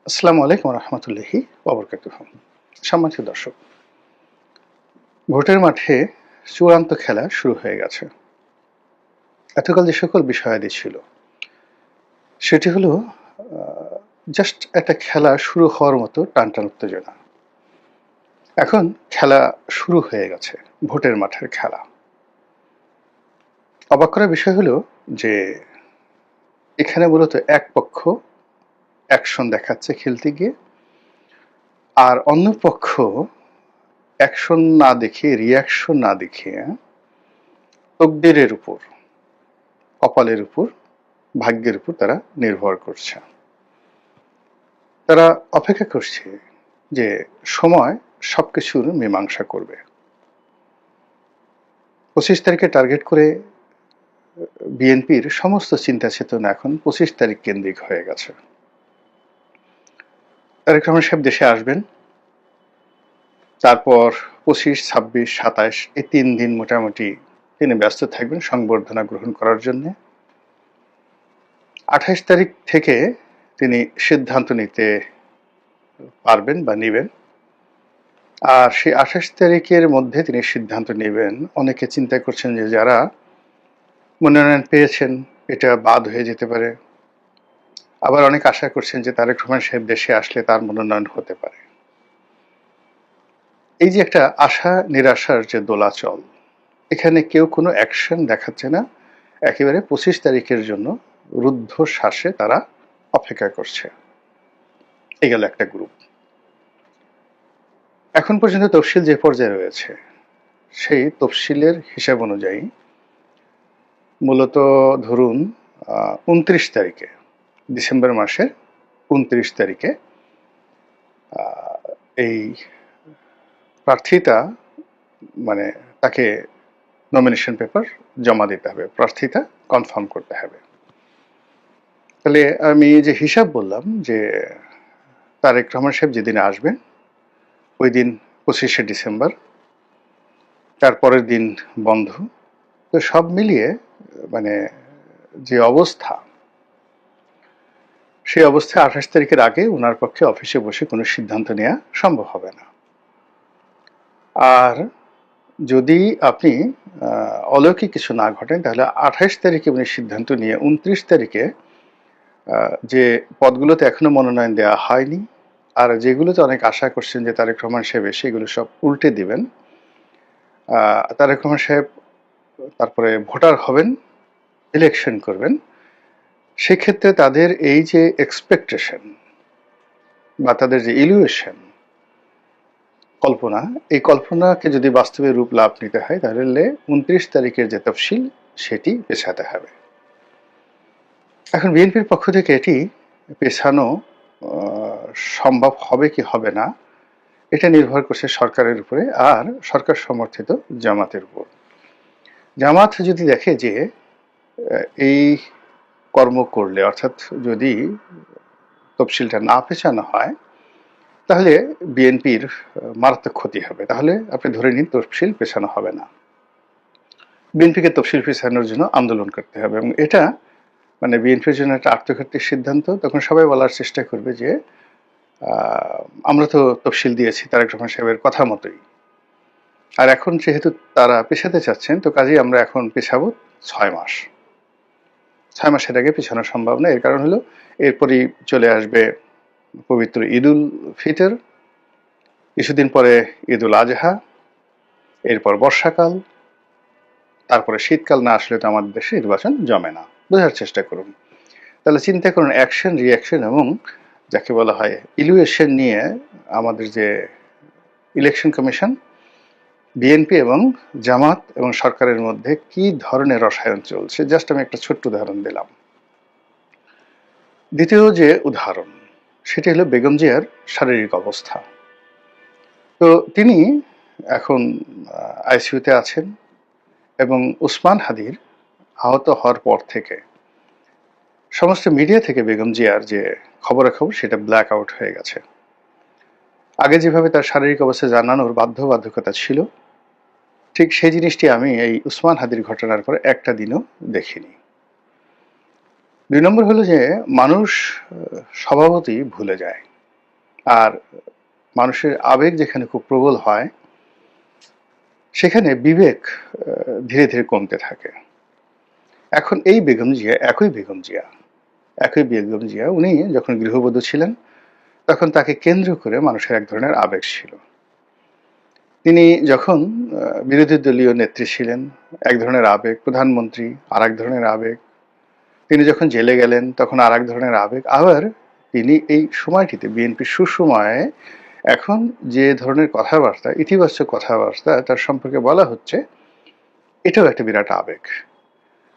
আসসালামু আলাইকুম রহমতুল্লাহি ওয়াবারাকাতুহু। সম্মানিত দর্শক, ভোটের মাঠে চূড়ান্ত খেলা শুরু হয়ে গেছে। এতকাল যে সকল বিষয়াদি ছিল সেটি হলো জাস্ট একটা খেলা শুরু হওয়ার মতো টানটান উত্তেজনা। এখন খেলা শুরু হয়ে গেছে, ভোটের মাঠের খেলা। অবাক করার বিষয় হলো যে এখানে মূলত এক পক্ষ অ্যাকশন দেখাচ্ছে খেলতে গিয়ে, আর অন্য পক্ষ অ্যাকশন না দেখিয়ে, রিয়াকশন না দেখিয়ে তকদিরের উপর, কপালের উপর, ভাগ্যের উপর তারা নির্ভর করছে। তারা অপেক্ষা করছে যে সময় সবকিছুর মীমাংসা করবে। 25 তারিখে টার্গেট করে বিএনপির সমস্ত চিন্তা চেতনা এখন 25 তারিখ কেন্দ্রিক হয়ে গেছে। তারেক রহমান সাহেব দেশে আসবেন, তারপর 25, 26, 27 এই 3 দিন মোটামুটি তিনি ব্যস্ত থাকবেন সংবর্ধনা গ্রহণ করার জন্য। 28 তারিখ থেকে তিনি সিদ্ধান্ত নিতে পারবেন বা নেবেন। আর সেই 28 তারিখের মধ্যে তিনি সিদ্ধান্ত নেবেন। অনেকে চিন্তা করছেন যে যারা মনোনয়ন পেয়েছেন এটা বাদ হয়ে যেতে পারে, আবার অনেক আশা করছেন যে তারেক রহমান সাহেব দেশে আসলে তার মনোনয়ন হতে পারে। এই যে একটা আশা নিরাশার যে দোলাচল, এখানে কেউ কোনো অ্যাকশন দেখাচ্ছে না, একেবারে 25 তারিখের জন্য রুদ্ধ শ্বাসে তারা অপেক্ষা করছে। এই গেল একটা গ্রুপ। এখন পর্যন্ত তফসিল যে পর্যায়ে রয়েছে সেই তফসিলের হিসাব অনুযায়ী মূলত ধরুন 29 তারিখে, ডিসেম্বর মাসের 29 তারিখে এই প্রার্থীতা মানে তাকে নমিনেশন পেপার জমা দিতে হবে, প্রার্থীতা কনফার্ম করতে হবে। তাহলে আমি যে হিসাব বললাম যে তারেক রহমান সাহেব যেদিন আসবেন ওই দিন 25শে ডিসেম্বর, তারপরের দিন বন্ধ। তো সব মিলিয়ে মানে যে অবস্থা, সেই অবস্থায় 28 তারিখের আগে ওনার পক্ষে অফিসে বসে কোনো সিদ্ধান্ত নেওয়া সম্ভব হবে না। আর যদি আপনি অলৌকিক কিছু না ঘটেন তাহলে 28 তারিখে উনি সিদ্ধান্ত নিয়ে 29 তারিখে যে পদগুলোতে এখনো মনোনয়ন দেওয়া হয়নি আর যেগুলোতে অনেক আশা করছেন যে তারেক রহমান সাহেব এসে এগুলো সব উল্টে দিবেন, তারেক রহমান সাহেব তারপরে ভোটার হবেন, ইলেকশন করবেন। সেক্ষেত্রে তাদের এই যে এক্সপেকটেশন বা তাদের যে ইলিউশন, কল্পনা, এই কল্পনাকে যদি বাস্তবে রূপ লাভ নিতে হয় তাহলে 29 তারিখের যে তফসিল সেটি পেছাতে হবে। এখন বিএনপির পক্ষ থেকে এটি পেছানো সম্ভব হবে কি হবে না এটা নির্ভর করছে সরকারের উপরে আর সরকার সমর্থিত জামাতের উপর। জামাত যদি দেখে যে এই কর্ম করলে, অর্থাৎ যদি তফসিলটা না পেছানো হয় তাহলে বিএনপির মারাত্মক ক্ষতি হবে, তাহলে আপনি ধরে নিন তফসিল পেছানো হবে না, বিএনপিকে তফসিল পেছানোর জন্য আন্দোলন করতে হবে। এবং এটা মানে বিএনপির জন্য একটা আত্মঘাতী সিদ্ধান্ত। তখন সবাই বলার চেষ্টা করবে যে আমরা তো তফসিল দিয়েছি তারেক রহমান সাহেবের কথা মতোই, আর এখন যেহেতু তারা পেছাতে চাচ্ছেন তো কাজেই আমরা এখন পেছাবো 6 মাস। 6 মাসের আগে পেছানো সম্ভব না। এর কারণ হলো এরপরই চলে আসবে পবিত্র ঈদুল ফিতর, কিছুদিন পরে ঈদুল আজহা, এরপর বর্ষাকাল, তারপরে শীতকাল না আসলে তো আমাদের দেশে নির্বাচন জমে না। বোঝার চেষ্টা করুন। তাহলে চিন্তা করুন অ্যাকশন, রিয়াকশন এবং যাকে বলা হয় ইলুয়েশন নিয়ে আমাদের যে ইলেকশন কমিশন, বিএনপি এবং জামাত এবং সরকারের মধ্যে কি ধরনের রসায়ন চলছে, জাস্ট আমি একটা ছোট্ট উদাহরণ দিলাম। দ্বিতীয় যে উদাহরণ সেটি হলো বেগম জিয়ার শারীরিক অবস্থা। তো তিনি এখন আইসিইউতে আছেন এবং ওসমান হাদির আহত হওয়ার পর থেকে সমস্ত মিডিয়া থেকে বেগম জিয়ার যে খবরাখবর সেটা ব্ল্যাক আউট হয়ে গেছে। আগে যেভাবে তার শারীরিক অবস্থা জানানোর বাধ্যবাধকতা ছিল, ঠিক সেই জিনিসটি আমি এই ওসমান হাদির ঘটনার পর একটা দিনও দেখিনি। 2 নম্বর হলো যে মানুষ স্বভাবতই ভুলে যায়। আর মানুষের আবেগ যেখানে খুব প্রবল হয় সেখানে বিবেক ধীরে ধীরে কমতে থাকে। এখন এই একই বেগম জিয়া উনি যখন গৃহবধূ ছিলেন তখন তাকে কেন্দ্র করে মানুষের এক ধরনের আবেগ ছিল। তিনি যখন বিরোধী দলীয় নেত্রী ছিলেন এক ধরনের আবেগ, প্রধানমন্ত্রী আর এক ধরনের আবেগ, তিনি যখন জেলে গেলেন তখন আর এক ধরনের আবেগ, আবার তিনি এই সময়টিতে বিএনপির সুসময়ে এখন যে ধরনের কথাবার্তা, ইতিবাচক কথাবার্তা তার সম্পর্কে বলা হচ্ছে, এটাও একটা বিরাট আবেগ।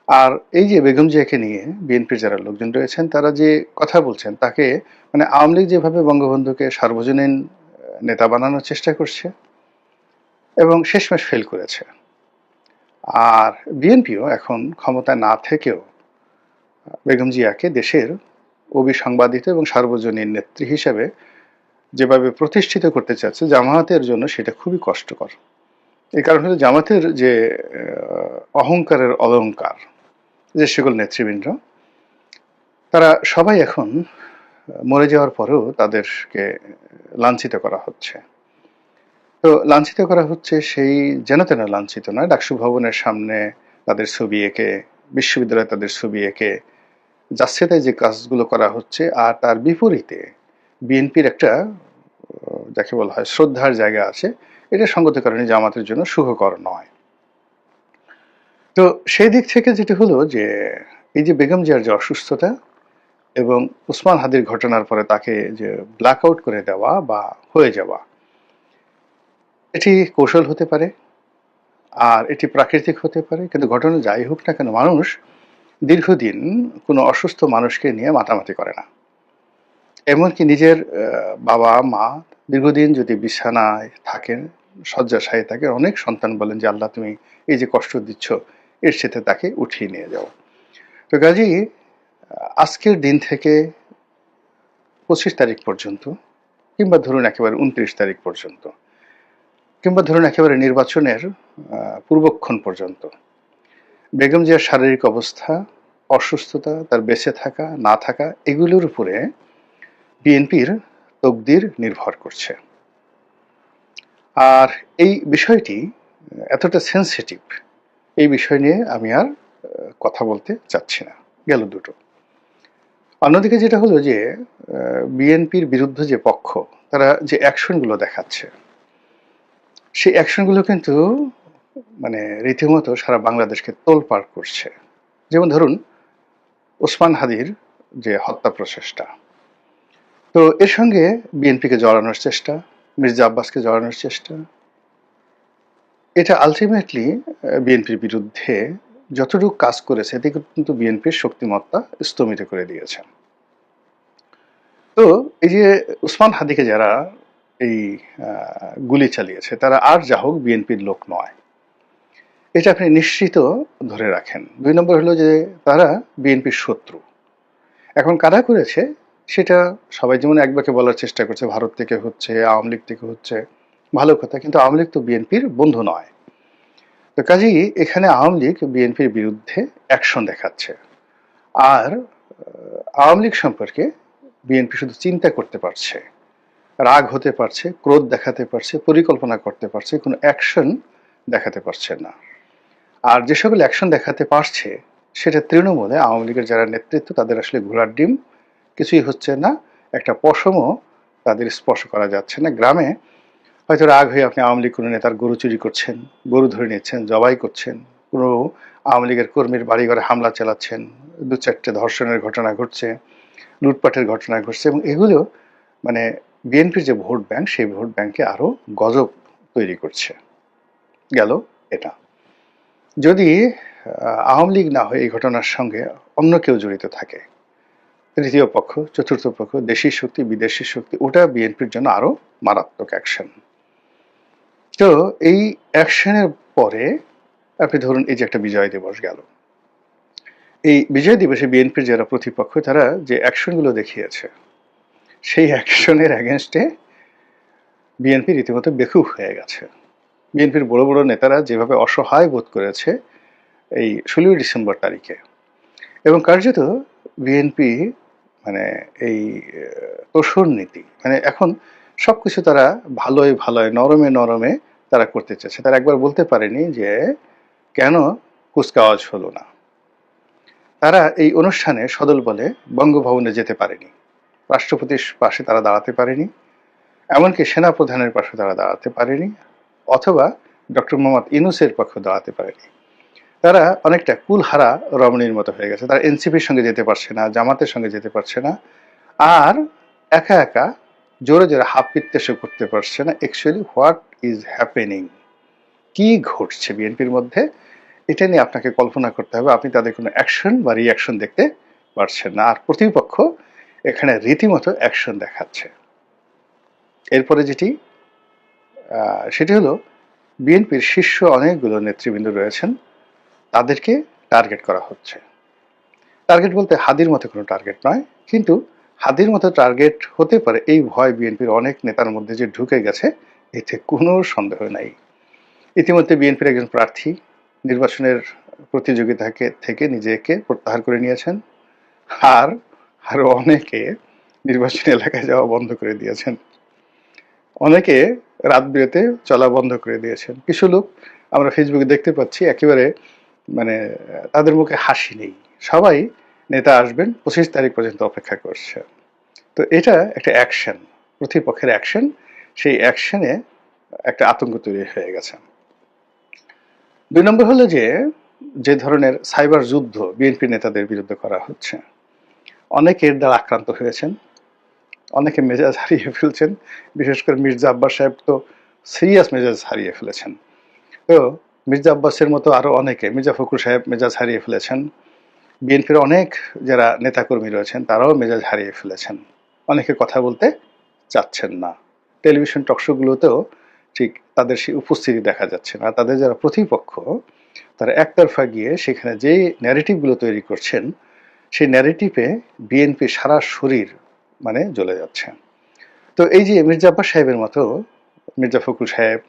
আর এই যে বেগম জিয়াকে নিয়ে বিএনপির যারা লোকজন রয়েছেন তারা যে কথা বলছেন তাকে মানে আওয়ামী লীগ যেভাবে বঙ্গবন্ধুকে সার্বজনীন নেতা বানানোর চেষ্টা করছে এবং শেষমেশ ফেল করেছে, আর বিএনপিও এখন ক্ষমতায় না থেকেও বেগম জিয়াকে দেশের অবিসংবাদিত এবং সার্বজনীন নেত্রী হিসেবে যেভাবে প্রতিষ্ঠিত করতে চাচ্ছে জামায়াতের জন্য সেটা খুবই কষ্টকর। এই কারণে জামায়াতের যে অহংকারের অলংকার যে সকল নেতৃবৃন্দ তারা সবাই এখন মরে যাওয়ার পরেও তাদেরকে লাঞ্ছিত করা হচ্ছে। তো লাঞ্ছিত করা হচ্ছে সেই যেন তেন লাঞ্ছিত নয়, ডাকসু ভবনের সামনে তাদের ছবি এঁকে, বিশ্ববিদ্যালয়ে তাদের ছবি এঁকে যাচ্ছেতাই যে কাজগুলো করা হচ্ছে, আর তার বিপরীতে বিএনপির একটা যাকে বলা হয় শ্রদ্ধার জায়গা আছে, এটা সঙ্গত কারণে জামাতের জন্য সুখকর নয়। তো সেই দিক থেকে যেটা হলো যে এই যে বেগম জিয়ার যে অসুস্থতা এবং উসমান হাদির ঘটনার পরে তাকে যে ব্ল্যাক আউট করে দেওয়া বা হয়ে যাওয়া, এটি কৌশল হতে পারে আর এটি প্রাকৃতিক হতে পারে, কিন্তু ঘটনা যাই হোক না কেন মানুষ দীর্ঘদিন কোনো অসুস্থ মানুষকে নিয়ে মাতামাতি করে না। এমনকি নিজের বাবা মা দীর্ঘদিন যদি বিছানায় থাকেন, শয্যাশায়ী থাকে, অনেক সন্তান বলেন যে আল্লাহ তুমি এই যে কষ্ট দিচ্ছ এর সাথে তাকে উঠিয়ে নিয়ে যাও। তো কাজেই আজকের দিন থেকে 25 তারিখ পর্যন্ত, কিংবা ধরুন একেবারে 29 তারিখ পর্যন্ত, কিংবা ধরুন একেবারে নির্বাচনের পূর্বক্ষণ পর্যন্ত বেগম জিয়ার শারীরিক অবস্থা, অসুস্থতা, তার বেঁচে থাকা না থাকা, এগুলোর উপরে বিএনপির তকদির নির্ভর করছে। আর এই বিষয়টি এতটা সেন্সিটিভ, এই বিষয় নিয়ে আমি আর কথা বলতে চাচ্ছি না। গেল দুটো। অন্যদিকে যেটা হলো যে বিএনপির বিরুদ্ধে যে পক্ষ তারা যে অ্যাকশনগুলো দেখাচ্ছে, সেই অ্যাকশনগুলো কিন্তু মানে রীতিমতো সারা বাংলাদেশকে তোলপাড় করছে। যেমন ধরুন ওসমান হাদির যে হত্যা প্রচেষ্টা, তো এর সঙ্গে বিএনপিকে জড়ানোর চেষ্টা, মির্জা আব্বাসকে জড়ানোর চেষ্টা, এটা আলটিমেটলি বিএনপির বিরুদ্ধে যতটুকু কাজ করেছে এতে কিন্তু বিএনপির শক্তিমত্তা স্তমিত করে দিয়েছে। তো এই যে উসমান হাদিকে যারা এই গুলি চালিয়েছে তারা আর যা হোক বিএনপির লোক নয়, এটা আপনি নিশ্চিত ধরে রাখেন। 2 নম্বর হলো যে তারা বিএনপির শত্রু। এখন কারা করেছে সেটা সবাই যেমন একবাকে বলার চেষ্টা করছে, ভারত থেকে হচ্ছে, আওয়ামী লীগ থেকে হচ্ছে, ভালো কথা, কিন্তু আওয়ামী লীগ তো বিএনপির বন্ধু নয়। তো কাজেই এখানে আওয়ামী লীগ বিএনপির বিরুদ্ধে অ্যাকশন দেখাচ্ছে, আর আওয়ামী লীগ সম্পর্কে বিএনপি শুধু চিন্তা করতে পারছে, রাগ হতে পারছে, ক্রোধ দেখাতে পারছে, পরিকল্পনা করতে পারছে, কোনো অ্যাকশন দেখাতে পারছে না। আর যে সকল অ্যাকশন দেখাতে পারছে সেটা তৃণমূলে আওয়ামী লীগের যারা নেতৃত্ব তাদের আসলে ঘোড়ার ডিম, কিছুই হচ্ছে না, একটা পশমও তাদের স্পর্শ করা যাচ্ছে না। গ্রামে হয়তো রাগ হয়ে আপনি আওয়ামী লীগ কোনো নেতার গরু চুরি করছেন, গরু ধরে নিচ্ছেন, জবাই করছেন, কোনো আওয়ামী লীগের কর্মীর বাড়িঘরে হামলা চালাচ্ছেন, 2-4টে ধর্ষণের ঘটনা ঘটছে, লুটপাটের ঘটনা ঘটছে, এবং এগুলো মানে বিএনপির যে ভোট ব্যাংক সেই ভোট ব্যাংকে আরো গজব তৈরি করছে। গেল এটা। যদি আওয়ামী লীগ না হয়ে এই ঘটনার সঙ্গে অন্য কেউ জড়িত থাকে, তৃতীয় পক্ষ, চতুর্থ পক্ষ, দেশি শক্তি, বিদেশি শক্তি, ওটা বিএনপির জন্য আরো মারাত্মক অ্যাকশন। তো এই অ্যাকশনের পরে আপনি ধরুন এই যে একটা বিজয় দিবস গেল, এই বিজয় দিবসে বিএনপির যারা প্রতিপক্ষ তারা যে অ্যাকশনগুলো দেখিয়েছে সেই অ্যাকশনের অ্যাগেনস্টে বিএনপি রীতিমতো বেকুব হয়ে গেছে। বিএনপির বড় বড় নেতারা যেভাবে অসহায় বোধ করেছে এই 16 ডিসেম্বর তারিখে, এবং কার্যত বিএনপি মানে এই তোষর নীতি, মানে এখন সবকিছু তারা ভালোই ভালোই নরমে নরমে তারা করতে চাচ্ছে। তারা একবার বলতে পারেনি যে কেন কুচকাওয়াজ হলো না। তারা এই অনুষ্ঠানে সদল বলে বঙ্গভবনে যেতে পারেনি, রাষ্ট্রপতির পাশে তারা দাঁড়াতে পারেনি, এমনকি সেনাপ্রধানের পাশে তারা দাঁড়াতে পারেনি, অথবা ডক্টর মোহাম্মদ ইউনূসের পক্ষে দাঁড়াতে পারেনি। তারা অনেকটা কুলহারা রমণীর মতো হয়ে গেছে। তারা এনসিপির সঙ্গে যেতে পারছে না, জামাতের সঙ্গে যেতে পারছে না, আর একা একা জোরে জোরে হাত পিত্তেশও করতে পারছে না। অ্যাকচুয়ালি হোয়াট ইজ হ্যাপেনিং, কি ঘটছে বিএনপির মধ্যে, এটা নিয়ে আপনাকে কল্পনা করতে হবে। আপনি তাদের কোনো অ্যাকশন বা রিয়াকশন দেখতে পারছেন না, আর প্রতিপক্ষ এখানে রীতিমতো অ্যাকশন দেখাচ্ছে। এরপরে যেটি সেটি হলো বিএনপির শীর্ষ অনেকগুলো নেতৃবৃন্দ রয়েছেন, তাদেরকে টার্গেট করা হচ্ছে। টার্গেট বলতে হাদির মতো কোনো টার্গেট নয়, কিন্তু হাদির মতো টার্গেট হতে পারে এই ভয় বিএনপির অনেক নেতার মধ্যে যে ঢুকে গেছে, এতে কোনো সন্দেহ নাই। ইতিমধ্যে বিএনপির একজন প্রার্থী নির্বাচনের প্রতিযোগিতাকে থেকে নিজেকে প্রত্যাহার করে নিয়েছেন, আর আরো অনেকে নির্বাচনী এলাকায় যাওয়া বন্ধ করে দিয়েছেন, অনেকে রাত বিরেতে চলা বন্ধ করে দিয়েছেন। কিছু লোক আমরা ফেসবুকে দেখতে পাচ্ছি একেবারে মানে তাদের মুখে হাসি নেই, সবাই নেতা আসবেন 25 তারিখ পর্যন্ত অপেক্ষা করছে। তো এটা একটা অ্যাকশন, প্রতিপক্ষের অ্যাকশন, সেই অ্যাকশনে একটা আতঙ্ক তৈরি হয়ে গেছে। 2 নম্বর হলো যে ধরনের সাইবার যুদ্ধ বিএনপি নেতাদের বিরুদ্ধে করা হচ্ছে, অনেকে এর দ্বারা আক্রান্ত হয়েছেন, অনেকে মেজাজ হারিয়ে ফেলছেন। বিশেষ করে মির্জা আব্বাস সাহেব তো সিরিয়াস মেজাজ হারিয়ে ফেলেছেন। তো মির্জা আব্বাসের মতো আরো অনেকে, মির্জা ফখরুল সাহেব মেজাজ হারিয়ে ফেলেছেন, বিএনপির অনেক যারা নেতাকর্মী রয়েছেন তারাও মেজাজ হারিয়ে ফেলেছেন। অনেকে কথা বলতে চাচ্ছেন না, টেলিভিশন টকশোগুলোতেও ঠিক তাদের সেই উপস্থিতি দেখা যাচ্ছে না। তাদের যারা প্রতিপক্ষ তারা একতরফা গিয়ে সেখানে যে ন্যারেটিভগুলো তৈরি করছেন, সেই ন্যারেটিভে বিএনপি সারা শরীর মানে জ্বলে যাচ্ছে। তো এই যে মির্জা আব্বাস সাহেবের মতো, মির্জা ফখরুল সাহেব,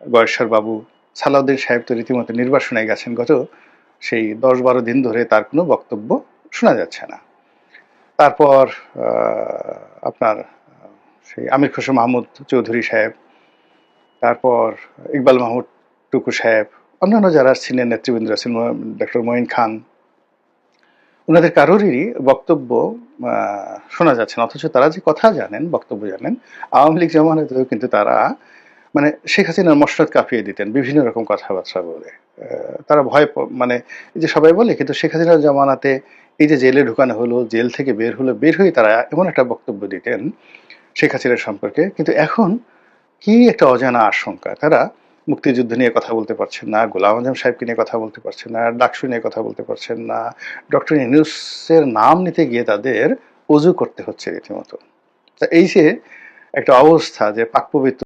গয়েশ্বর বাবু, সালাউদ্দিন সাহেব তো রীতিমতো নির্বাসনে গেছেন, গত সেই 10-12 দিন ধরে তার কোনো বক্তব্য শোনা যাচ্ছে না। তারপর আপনার সেই আমির খসরু মাহমুদ চৌধুরী সাহেব, তারপর ইকবাল মাহমুদ টুকু সাহেব, অন্যান্য যারা সিনিয়র নেতৃবৃন্দ আছেন, ডক্টর মঈন খান, ওনাদের কারোরই বক্তব্য শোনা যাচ্ছে না। অথচ তারা যে কথা জানেন, বক্তব্য জানেন, আওয়ামী লীগ জামানাতেও কিন্তু তারা মানে শেখ হাসিনার মসনদ কাঁপিয়ে দিতেন বিভিন্ন রকম কথাবার্তা বলে। তারা ভয় মানে এই যে সবাই বলে, কিন্তু শেখ হাসিনার জামানাতে এই যে জেলে ঢুকানো হলো, জেল থেকে বের হলো, বের হয়ে তারা এমন একটা বক্তব্য দিতেন শেখ হাসিনার সম্পর্কে। কিন্তু এখন কি একটা অজানা আশঙ্কা, তারা মুক্তিযুদ্ধ নিয়ে কথা বলতে পারছেন না, গোলাম আজম সাহেবকে নিয়ে কথা বলতে পারছেন না, ডাকসু নিয়ে কথা বলতে পারছেন না, ডক্টর ইউনূসের নাম নিতে গিয়ে তাদের অজু করতে হচ্ছে রীতিমতো। তা এই যে একটা অবস্থা, যে পাক পবিত্র